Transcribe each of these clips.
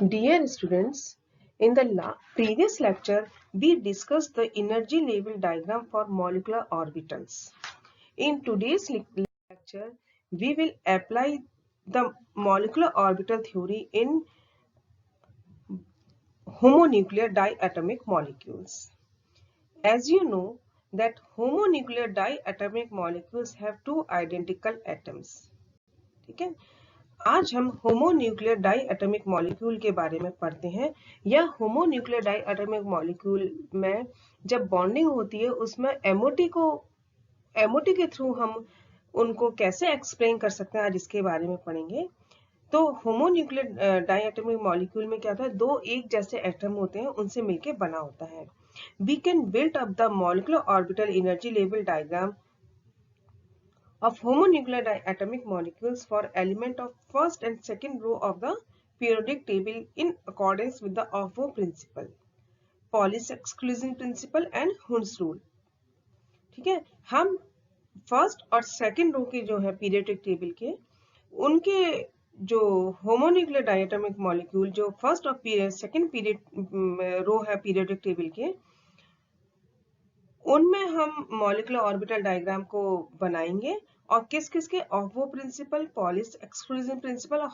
Dear students, in the previous lecture, we discussed the energy level diagram for molecular orbitals. In today's lecture, we will apply the molecular orbital theory in homonuclear diatomic molecules. As you know, that homonuclear diatomic molecules have two identical atoms. ठीक है, आज हम homonuclear diatomic molecule के बारे में पढ़ते हैं। या होमोन्यूक्लियर डाइएटॉमिक मॉलिक्यूल में जब बॉन्डिंग होती है उसमें एमओटी के थ्रू हम उनको कैसे एक्सप्लेन कर सकते हैं, आज इसके बारे में पढ़ेंगे। तो होमोन्यूक्लियर डाइएटॉमिक मॉलिक्यूल में क्या होता है, दो एक जैसे एटम होते हैं उनसे मिलकर बना होता है। We can build up the molecular orbital energy level diagram of homonuclear diatomic molecules for element of first and second row of the periodic table in accordance with the Aufbau principle, Pauli's exclusion principle and Hund's rule। ठीक है, हम first और second row के जो है periodic table के, उनके जो होमोन्यूक्लियर डाइएटॉमिक मॉलिक्यूल जो फर्स्ट और सेकंड पीरियड रो है पीरियोडिक टेबल के, उनमें हम मॉलिक्यूलर ऑर्बिटल डायग्राम को बनाएंगे और किस किस के ऑफबो प्रिंसिपल, पॉलिस एक्सक्लूजन प्रिंसिपल और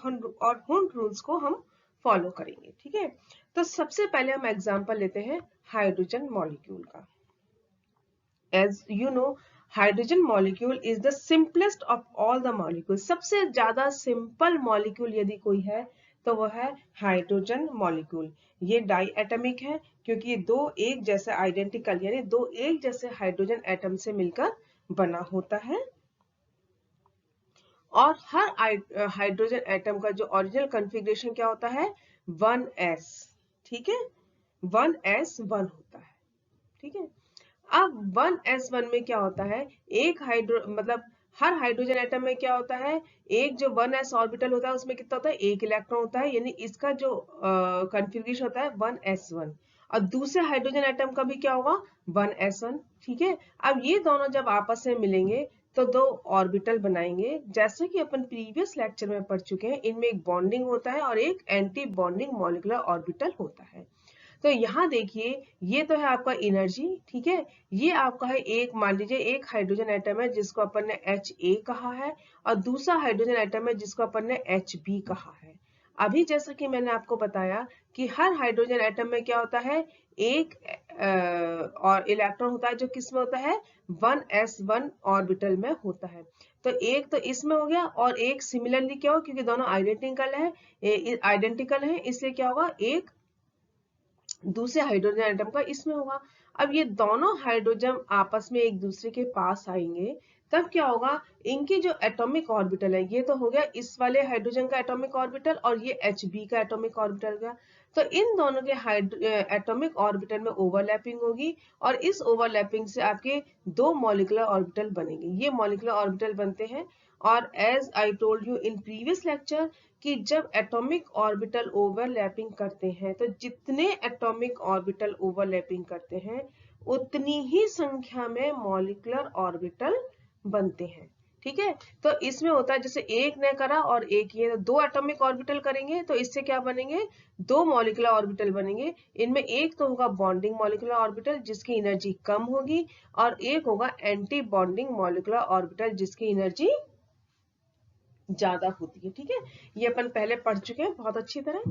हुंड रूल्स को हम फॉलो करेंगे। ठीक है, तो सबसे पहले हम एग्जांपल लेते हैं हाइड्रोजन मॉलिक्यूल का। As you know, hydrogen molecule is the simplest of all the molecule. सबसे ज्यादा सिंपल मॉलिक्यूल यदि कोई है तो वह है हाइड्रोजन मॉलिक्यूल। ये डाइएटॉमिक है क्योंकि दो एक जैसे आइडेंटिकल यानी दो एक जैसे हाइड्रोजन एटम से मिलकर बना होता है। और हर हाइड्रोजन एटम का जो ओरिजिनल कॉन्फ़िगरेशन क्या होता है, 1s। ठीक है, 1s1 होता है। ठीक है, अब 1s1 में क्या होता है, एक मतलब हर हाइड्रोजन एटम में क्या होता है, एक जो 1s ऑर्बिटल होता है उसमें कितना होता है, एक इलेक्ट्रॉन होता है, यानी इसका जो कॉन्फ़िगरेशन होता है 1s1। और दूसरे हाइड्रोजन एटम का भी क्या होगा, 1s1। ठीक है, अब ये दोनों जब आपस में मिलेंगे तो दो ऑर्बिटल बनाएंगे। जैसे कि अपन प्रीवियस लेक्चर में पढ़ चुके हैं, इनमें एक बॉन्डिंग होता है और एक एंटी बॉन्डिंग मॉलिक्यूलर ऑर्बिटल होता है। तो यहाँ देखिए, ये तो है आपका एनर्जी। ठीक है, ये आपका है एक, मान लीजिए एक हाइड्रोजन एटम है जिसको अपन ने Ha कहा है और दूसरा हाइड्रोजन एटम है जिसको अपन ने Hb कहा है। अभी जैसा कि मैंने आपको बताया कि हर हाइड्रोजन एटम में क्या होता है, एक और इलेक्ट्रॉन होता है जो किस में होता है, 1s1 ऑर्बिटल में होता है। तो एक तो इसमें हो गया और एक सिमिलरली क्या हो, क्योंकि दोनों आइडेंटिकल है इसलिए क्या होगा, एक दूसरे हाइड्रोजन एटम का इसमें होगा। अब ये दोनों हाइड्रोजन आपस में एक दूसरे के पास आएंगे तब क्या होगा, इनकी जो एटॉमिक ऑर्बिटल है, ये तो हो गया इस वाले हाइड्रोजन का एटॉमिक ऑर्बिटल और ये Hb का एटॉमिक ऑर्बिटल गया। तो इन दोनों के एटॉमिक ऑर्बिटल में ओवरलैपिंग होगी और इस ओवरलैपिंग से आपके दो मॉलिक्यूलर ऑर्बिटल बनेंगे। ये मॉलिक्यूलर ऑर्बिटल बनते हैं। और as I told you in previous lecture कि जब एटॉमिक ऑर्बिटल ओवरलैपिंग करते हैं तो जितने एटॉमिक ऑर्बिटल ओवरलैपिंग करते हैं उतनी ही संख्या में मॉलिक्यूलर ऑर्बिटल बनते हैं। ठीक है, तो इसमें होता है जैसे एक ने करा और एक ये दो एटॉमिक ऑर्बिटल करेंगे तो इससे क्या बनेंगे, दो मॉलिक्यूलर ऑर्बिटल बनेंगे। इनमें एक तो होगा बॉन्डिंग मॉलिक्यूलर ऑर्बिटल जिसकी एनर्जी कम होगी और एक होगा एंटी बॉन्डिंग मॉलिक्यूलर ऑर्बिटल जिसकी एनर्जी ज्यादा होती है। ठीक है, ये अपन पहले पढ़ चुके हैं बहुत अच्छी तरह।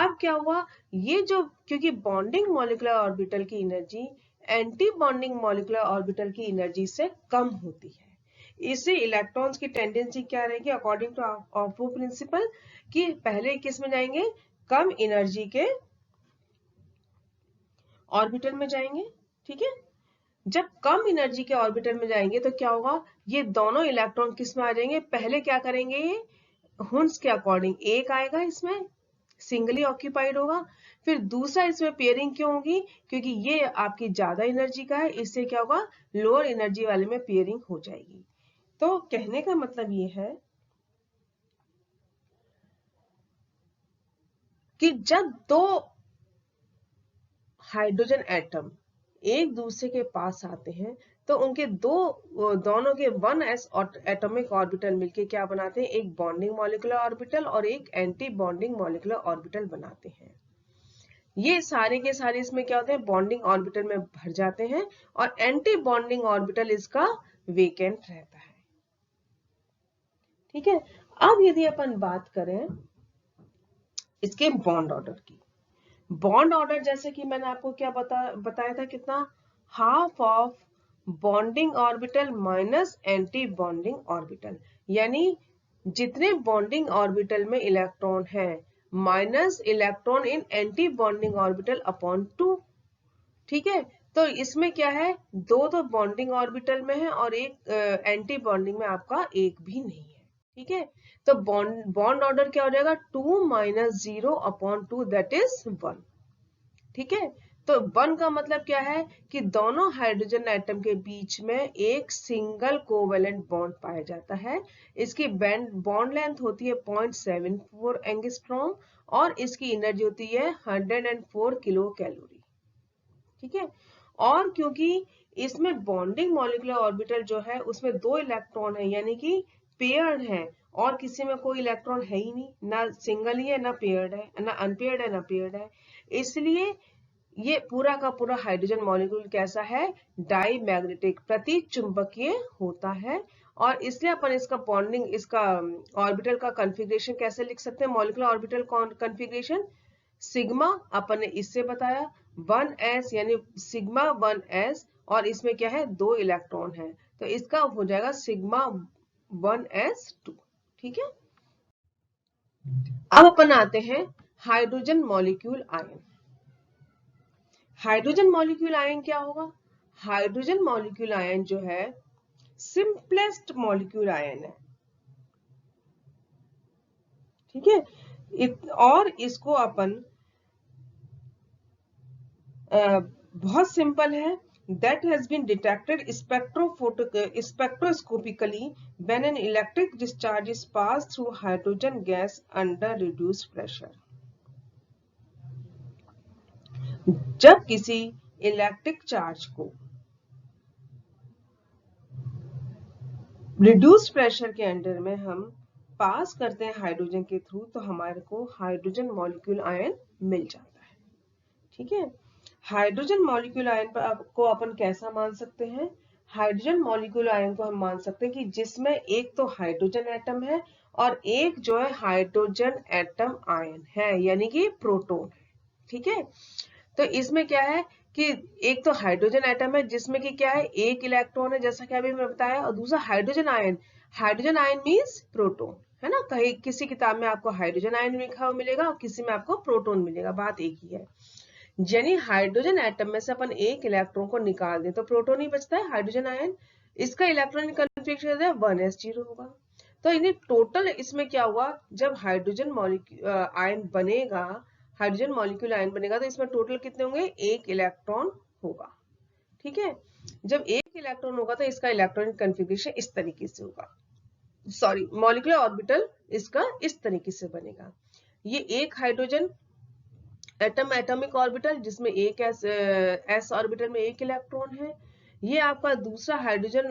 अब क्या हुआ, ये जो क्योंकि बॉन्डिंग मॉलिक्यूलर ऑर्बिटल की energy anti bonding molecular orbital की एनर्जी से कम होती है, इससे इलेक्ट्रॉन्स की टेंडेंसी क्या रहेगी अकॉर्डिंग टू ऑफबो प्रिंसिपल, कि पहले किस में जाएंगे, कम एनर्जी के ऑर्बिटल में जाएंगे। ठीक है, जब कम एनर्जी के ऑर्बिटल में जाएंगे तो क्या होगा, ये दोनों इलेक्ट्रॉन किस में आ जाएंगे, पहले क्या करेंगे, ये हुंड्स के अकॉर्डिंग एक आएगा, इसमें सिंगली ऑक्यूपाइड होगा। फिर दूसरा इसमें पेयरिंग क्यों होगी, क्योंकि ये आपकी ज्यादा एनर्जी का है, इससे क्या होगा, लोअर एनर्जी वाले में पेयरिंग हो जाएगी। तो कहने का मतलब ये है कि जब दो हाइड्रोजन एटम एक दूसरे के पास आते हैं तो उनके दोनों के 1s एटॉमिक ऑर्बिटल मिलके क्या बनाते हैं, एक बॉन्डिंग मॉलिक्यूलर ऑर्बिटल और एक एंटी बॉन्डिंग मॉलिक्यूलर ऑर्बिटल बनाते हैं। ये सारे के सारे इसमें क्या होते हैं, बॉन्डिंग ऑर्बिटल में भर जाते हैं और एंटी बॉन्डिंग ऑर्बिटल इसका वेकेंट रहता है। ठीक है, अब यदि अपन बात करें इसके बॉन्ड ऑर्डर की, बॉन्ड ऑर्डर जैसे कि मैंने आपको क्या बताया था, कितना, half of bonding orbital minus anti bonding orbital, यानी जितने बॉन्डिंग ऑर्बिटल में इलेक्ट्रॉन है minus electron in anti bonding orbital upon 2। ठीक है, तो इसमें क्या है, दो तो बॉन्डिंग ऑर्बिटल में है और एक एंटी बॉन्डिंग में आपका एक भी नहीं है। ठीक है, तो बॉन्ड ऑर्डर क्या हो जाएगा, 2 माइनस 0 अपॉन 2 दैट इज 1। ठीक है, तो 1 का मतलब क्या है कि दोनों हाइड्रोजन एटम के बीच में एक सिंगल कोवेलेंट बॉन्ड पाया जाता है। इसकी बॉन्ड लेंथ होती है 0.74 एंगस्ट्रॉम और इसकी एनर्जी होती है 104 किलो कैलोरी। ठीक है, और क्योंकि इसमें बॉन्डिंग मॉलिक्यूलर ऑर्बिटल जो है उसमें 2 इलेक्ट्रॉन है, यानी कि पेयर्ड है, और किसी में कोई इलेक्ट्रॉन है ही नहीं, ना सिंगल ही है ना पेयर्ड है, ना अनपेयर्ड है ना पेयर्ड है, इसलिए ये पूरा का पूरा हाइड्रोजन मॉलिक्यूल कैसा है, डाई मैग्नेटिक, प्रति चुंबकीय होता है। और इसलिए अपन इसका बॉन्डिंग, इसका ऑर्बिटल का कॉन्फ़िगरेशन कैसे लिख सकते हैं, मॉलिक्यूलर ऑर्बिटल कॉन्फ़िगरेशन सिग्मा, अपन ने इससे बताया 1s, यानी सिग्मा 1s, और इसमें क्या है, 2 इलेक्ट्रॉन है, तो इसका हो जाएगा सिग्मा 1s2। ठीक है, अब अपन आते हैं hydrogen molecule ion. Hydrogen molecule ion क्या होगा, हाइड्रोजन मॉलिक्यूल आयन जो है सिंपलेस्ट मॉलिक्यूल आयन है। ठीक है, और इसको अपन बहुत सिंपल है, that has been detected spectroscopically when an electric discharge is passed through hydrogen gas under reduced pressure। जब किसी इलेक्ट्रिक चार्ज को रिड्यूस्ड प्रेशर के अंडर में हम पास करते हैं हाइड्रोजन के थ्रू, तो हमारे को हाइड्रोजन मॉलिक्यूल आयन मिल जाता है। ठीक है, हाइड्रोजन मॉलिक्यूल आयन को अपन कैसा मान सकते हैं, हाइड्रोजन मॉलिक्यूल आयन को हम मान सकते हैं कि जिसमें एक तो हाइड्रोजन एटम है और एक जो है हाइड्रोजन एटम आयन है, यानी कि प्रोटॉन है। ठीक है, तो इसमें क्या है कि एक तो हाइड्रोजन एटम है जिसमें कि क्या है, एक इलेक्ट्रॉन है, जैसा कि अभी मैं बताया, और दूसरा hydrogen ion, hydrogen ion means proton, है ना, कहीं किसी किताब में आपको हाइड्रोजन आयन लिखा हुआ मिलेगा और किसी में आपको प्रोटॉन मिलेगा, बात एक ही है। यानी हाइड्रोजन एटम में से अपन एक इलेक्ट्रॉन को निकाल दे तो प्रोटॉन ही बचता है, हाइड्रोजन आयन, इसका इलेक्ट्रॉनिक कॉन्फ़िगरेशन 1s0 होगा। तो यानी टोटल इसमें क्या हुआ, जब हाइड्रोजन मॉलिक्यूल आयन बनेगा, हाइड्रोजन मॉलिक्यूल आयन बनेगा, तो इसमें टोटल कितने होंगे, एक इलेक्ट्रॉन होगा। ठीक है, जब एक इलेक्ट्रॉन होगा तो इसका इलेक्ट्रॉनिक कॉन्फ़िगरेशन इस तरीके से होगा, सॉरी मॉलिक्यूलर ऑर्बिटल इसका इस तरीके से बनेगा। ये एक हाइड्रोजन एटॉमिक ऑर्बिटल जिसमें एक एस ऑर्बिटल में एक इलेक्ट्रॉन है, ये आपका दूसरा हाइड्रोजन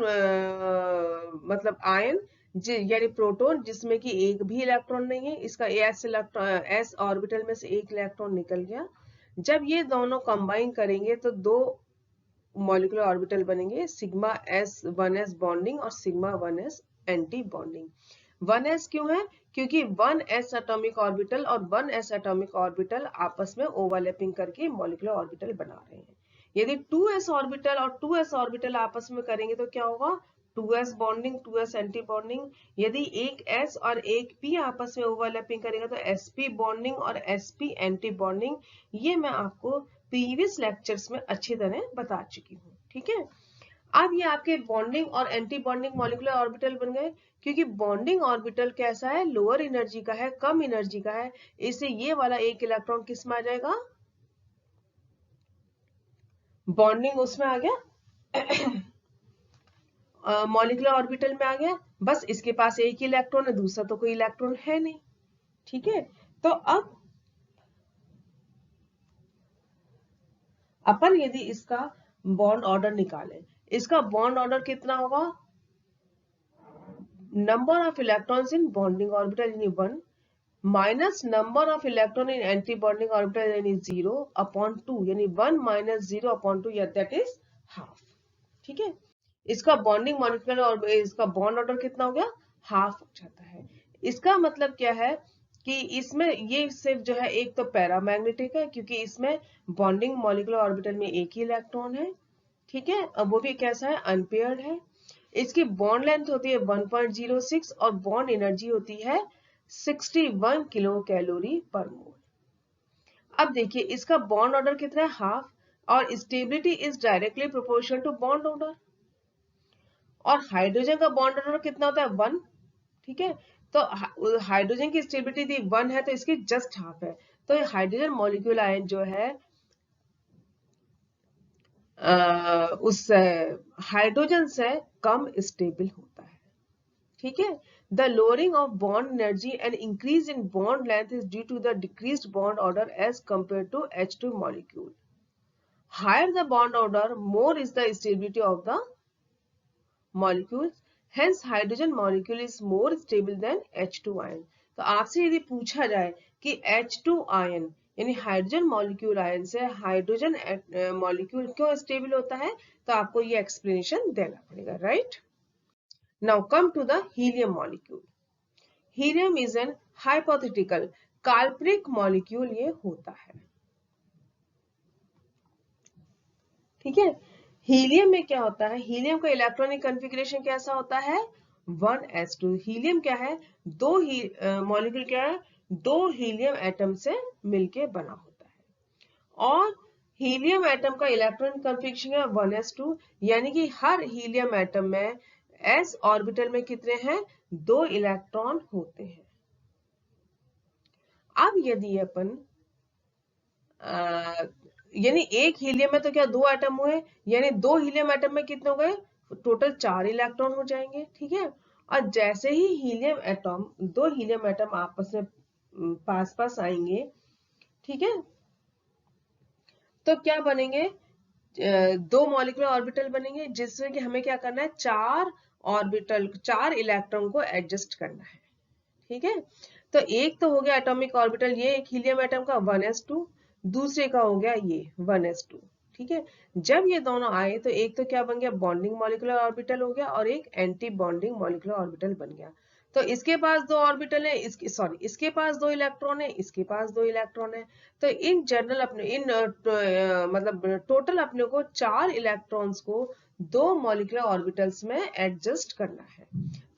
मतलब आयन यानी प्रोटॉन जिसमें कि एक भी इलेक्ट्रॉन नहीं है, इसका एस ऑर्बिटल में से एक इलेक्ट्रॉन निकल गया। जब ये दोनों कंबाइन करेंगे तो दो मॉलिक्यूलर ऑर्बिटल बनेंगे, सिग्मा एस 1s बॉन्डिंग और sigma 1s anti bonding. 1s क्यों है, क्योंकि 1s एटॉमिक ऑर्बिटल और 1s एटॉमिक ऑर्बिटल आपस में ओवरलैपिंग करके मॉलिक्यूलर ऑर्बिटल बना रहे हैं। यदि 2s ऑर्बिटल और 2s ऑर्बिटल आपस में करेंगे तो क्या होगा, 2s bonding 2s anti bonding. यदि एक s और एक p आपस में ओवरलैपिंग करेगा तो sp बॉन्डिंग और sp एंटी बॉन्डिंग। ये मैं आपको प्रीवियस लेक्चर्स में अच्छी तरह बता चुकी हूँ। ठीक है, अब ये आपके बॉन्डिंग और एंटी बॉन्डिंग मॉलिक्यूलर ऑर्बिटल बन गए, क्योंकि बॉन्डिंग ऑर्बिटल कैसा है, लोअर एनर्जी का है, कम एनर्जी का है, इससे ये वाला एक इलेक्ट्रॉन किस में आ जाएगा, बॉन्डिंग उसमें आ गया, मॉलिक्यूलर ऑर्बिटल में आ गया, बस इसके पास एक ही इलेक्ट्रॉन है, दूसरा तो कोई इलेक्ट्रॉन है नहीं। ठीक है, तो अब अपन यदि इसका बॉन्ड ऑर्डर निकालें, इसका बॉन्ड ऑर्डर कितना होगा, number of electrons in bonding orbital यानी 1 minus number of electron in anti bonding orbital यानी 0 अपॉन 2 यानी 1 minus 0 upon 2 that is half. ठीक है, इसका बॉन्डिंग मॉलिक्यूलर और इसका बॉन्ड ऑर्डर कितना हो गया, हाफ हो जाता है। इसका मतलब क्या है कि इसमें ये सिर्फ जो है एक तो पैरामैग्नेटिक है क्योंकि इसमें बॉन्डिंग मॉलिक्यूलर ऑर्बिटल में एक ही इलेक्ट्रॉन है। ठीक है, अब वो भी कैसा है, अनपेयर्ड है। इसकी बॉन्ड लेंथ होती है 1.06 और बॉन्ड एनर्जी होती है 61 किलो कैलोरी पर मोल। अब देखिए इसका बॉन्ड ऑर्डर कितना है, हाफ, और stability is directly proportional to bond order. और हाइड्रोजन का बॉन्ड ऑर्डर कितना होता है, 1। ठीक है, तो हाइड्रोजन की स्टेबिलिटी थी 1 है तो इसकी जस्ट हाफ है। तो हाइड्रोजन मॉलिक्यूल आयन जो है उस हाइड्रोजन से कम स्टेबल होता है। ठीक है, the lowering of bond energy and increase in bond length is due to the decreased bond order as compare to H2 molecule. Higher the bond order more is the stability of the molecules, hence hydrogen molecule is more stable than H2 ion। तो आपसे यदि पूछा जाए कि H2 ion यानी hydrogen molecule ion से hydrogen molecule क्यों stable होता है, तो आपको ये एक्सप्लेनेशन देना पड़ेगा, right. Now come to the helium molecule. Helium is an hypothetical, काल्पनिक मॉलिक्यूल ये होता है। ठीक है, हीलियम में क्या होता है, हीलियम का इलेक्ट्रॉनिक कॉन्फ़िगरेशन कैसा होता है, 1s2। हीलियम क्या है, दो ही मॉलिक्यूल क्या है, दो हीलियम एटम से मिलके बना होता है। और हीलियम एटम का इलेक्ट्रॉनिक कॉन्फ़िगरेशन है 1s2, यानी कि हर हीलियम एटम में s ऑर्बिटल में कितने हैं, 2 इलेक्ट्रॉन होते हैं। अब यदि अपन यानी एक हीलियम में तो क्या 2 एटम हुए, यानी 2 हीलियम एटम में कितने हो गए, टोटल 4 इलेक्ट्रॉन हो जाएंगे। ठीक है, और जैसे ही हीलियम एटम, 2 हीलियम एटम आपस में पास पास आएंगे, ठीक है, तो क्या बनेंगे, 2 मॉलिक्यूलर ऑर्बिटल बनेंगे जिसमें कि हमें क्या करना है, 4 ऑर्बिटल, 4 इलेक्ट्रॉन को एडजस्ट करना है। ठीक है, तो एक तो हो गया एटॉमिक ऑर्बिटल, ये एक हीलियम एटम का 1s2, दूसरे का हो गया ये 1s2। ठीक है, जब ये दोनों आए तो एक तो क्या बन गया, बॉन्डिंग मॉलिक्यूलर ऑर्बिटल हो गया और एक एंटी बॉन्डिंग मॉलिक्यूलर ऑर्बिटल बन गया। तो इसके पास 2 ऑर्बिटल है, इसके पास 2 इलेक्ट्रॉन है, इसके पास 2 इलेक्ट्रॉन है। तो इन जनरल अपने मतलब टोटल अपने को 4 इलेक्ट्रॉन्स को 2 मॉलिक्यूलर ऑर्बिटल्स में एडजस्ट करना है।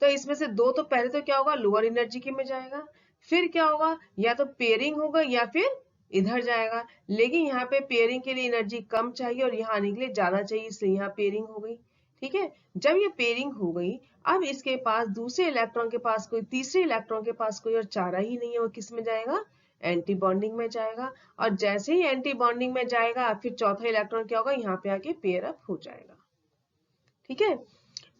तो इसमें से 2 तो पहले तो क्या होगा, लोअर एनर्जी के में जाएगा, फिर क्या होगा, या तो पेयरिंग होगा या फिर इधर जाएगा। लेकिन यहाँ पे पेयरिंग के लिए एनर्जी कम चाहिए और यहाँ आने के लिए ज्यादा चाहिए, इसलिए यहाँ पेयरिंग हो गई। ठीक है, जब ये पेयरिंग हो गई, अब इसके पास दूसरे इलेक्ट्रॉन के पास कोई, तीसरे इलेक्ट्रॉन के पास कोई और चारा ही नहीं है, वो किस में जाएगा, एंटी बॉन्डिंग में जाएगा। और जैसे ही एंटी बॉन्डिंग में जाएगा, फिर चौथा इलेक्ट्रॉन क्या होगा, यहाँ पे आके पेयर अप हो जाएगा। ठीक है,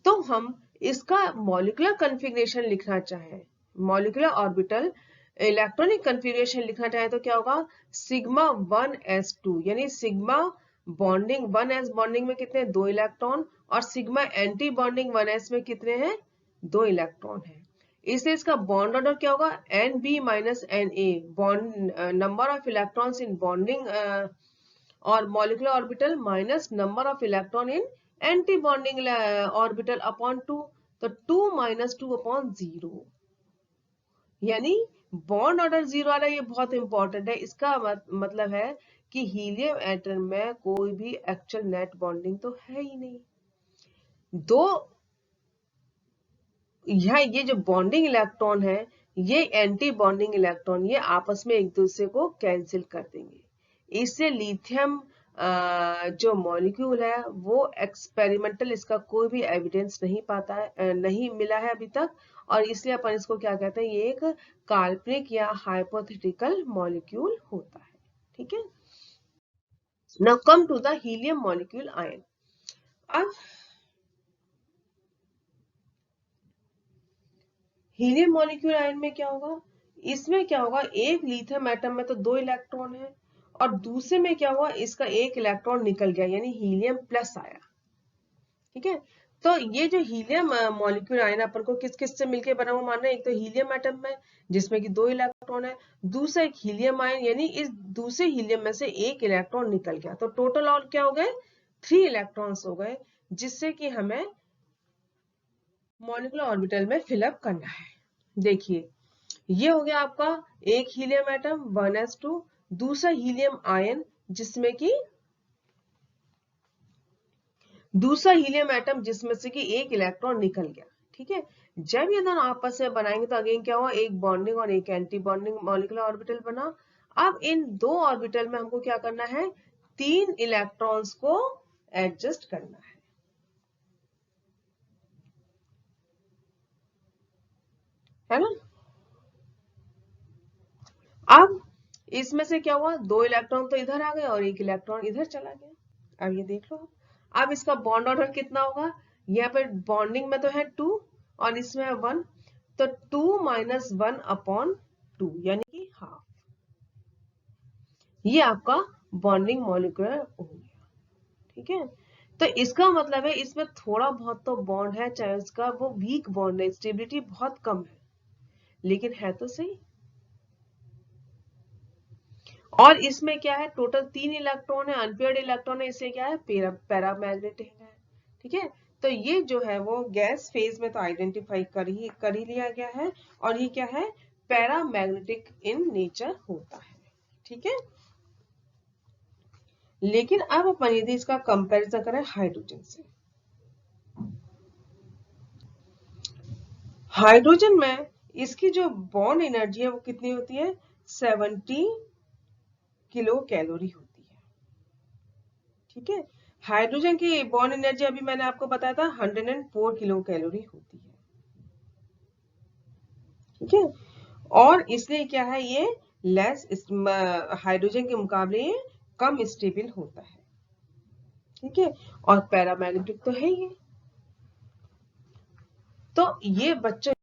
तो हम इसका मॉलिक्यूलर कॉन्फ़िगरेशन लिखना चाहें, मॉलिक्यूलर ऑर्बिटल इलेक्ट्रॉनिक कॉन्फ़िगरेशन लिखना चाहें तो क्या होगा, सिग्मा 1s2, यानी सिग्मा बॉन्डिंग 1s बॉन्डिंग में कितने, 2 इलेक्ट्रॉन, और सिग्मा एंटी बॉन्डिंग 1s में कितने हैं, 2 इलेक्ट्रॉन है। इसलिए इसका बॉन्ड ऑर्डर क्या होगा, Nb minus Na, bond number of electrons in bonding और molecular orbital minus number of electron in anti bonding orbital upon 2, तो 2 माइनस 2 अपॉन 0, यानी बॉन्ड ऑर्डर 0 आ रहा है। ये बहुत इंपॉर्टेंट है, इसका मतलब है कि हीलियम एटम में कोई भी एक्चुअल नेट बॉन्डिंग तो है ही नहीं। दो यहाँ ये जो बॉन्डिंग इलेक्ट्रॉन है, ये एंटी बॉन्डिंग इलेक्ट्रॉन, ये आपस में एक दूसरे को कैंसिल कर देंगे। इससे लिथियम जो मॉलिक्यूल है वो एक्सपेरिमेंटल, इसका कोई भी एविडेंस नहीं पाता है, नहीं मिला है अभी तक, और इसलिए अपन इसको क्या कहते हैं, ये एक काल्पनिक या हाइपोथेटिकल मॉलिक्यूल होता है। ठीक है, now come to the helium molecule ion. अब हीलियम मॉलिक्यूल आयन में क्या होगा, इसमें क्या होगा, एक लिथियम एटम में तो 2 इलेक्ट्रॉन है, और दूसरे में क्या हुआ, इसका एक इलेक्ट्रॉन निकल गया, यानी हीलियम प्लस आया। ठीक है। तो ये जो हीलियम मॉलिक्यूल आयन अपन को किस किस से मिलके बना हुआ मान रहे हैं, एक तो हीलियम एटम में जिसमें कि 2 इलेक्ट्रॉन है, दूसरा एक हीलियम आयन यानी इस दूसरे हीलियम में से 1 इलेक्ट्रॉन निकल गया, तो टोटल और क्या हो गए 3 इलेक्ट्रॉन्स हो गए, जिससे कि हमें मॉलिक्यूलर ऑर्बिटल में फिलअप करना है। देखिए ये हो गया आपका एक हीलियम एटम 1s2, दूसरा हीलियम आयन जिसमें कि दूसरा हीलियम एटम जिसमें से कि 1 इलेक्ट्रॉन निकल गया। ठीक है, जब ये दोनों आपस में बनाएंगे तो अगेन क्या हुआ, एक बॉन्डिंग और एक एंटी बॉन्डिंग मॉलिक्यूलर ऑर्बिटल बना। अब इन 2 ऑर्बिटल में हमको क्या करना है, 3 इलेक्ट्रॉन्स को एडजस्ट करना है ना। अब इसमें से क्या हुआ, 2 इलेक्ट्रॉन तो इधर आ गए और 1 इलेक्ट्रॉन इधर चला गया। अब ये देख लो, अब इसका बॉन्ड ऑर्डर कितना होगा, यहाँ पर बॉन्डिंग में तो है 2 और इसमें है 1, तो 2 माइनस 1 अपॉन 2 यानी कि हाफ। ये आपका बॉन्डिंग मॉलिक्यूलर हो गया। ठीक है, तो इसका मतलब है इसमें थोड़ा बहुत तो बॉन्ड है, चाहे उसका वो वीक बॉन्ड है, स्टेबिलिटी बहुत कम है, लेकिन है तो सही। और इसमें क्या है, टोटल 3 इलेक्ट्रॉन है, अनपेयर्ड इलेक्ट्रॉन है, इससे क्या है पैरामैग्नेटिक है। ठीक है, तो ये जो है वो गैस फेज में तो आइडेंटिफाई कर ही लिया गया है, और ये क्या है, पैरामैग्नेटिक इन नेचर होता है। ठीक है, लेकिन अब अपन यदि इसका कंपैरिजन करें हाइड्रोजन से, हाइड्रोजन में इसकी जो बॉन्ड एनर्जी है वो कितनी होती है, 70 किलो कैलोरी होती है। ठीक है, हाइड्रोजन की बॉन्ड एनर्जी अभी मैंने आपको बताया था 104 किलो कैलोरी होती है। ठीक है, और इसलिए क्या है, ये लेस हाइड्रोजन के मुकाबले ये कम स्टेबल होता है। ठीक है, और पैरामैग्नेटिक तो है ही। तो ये बच्चों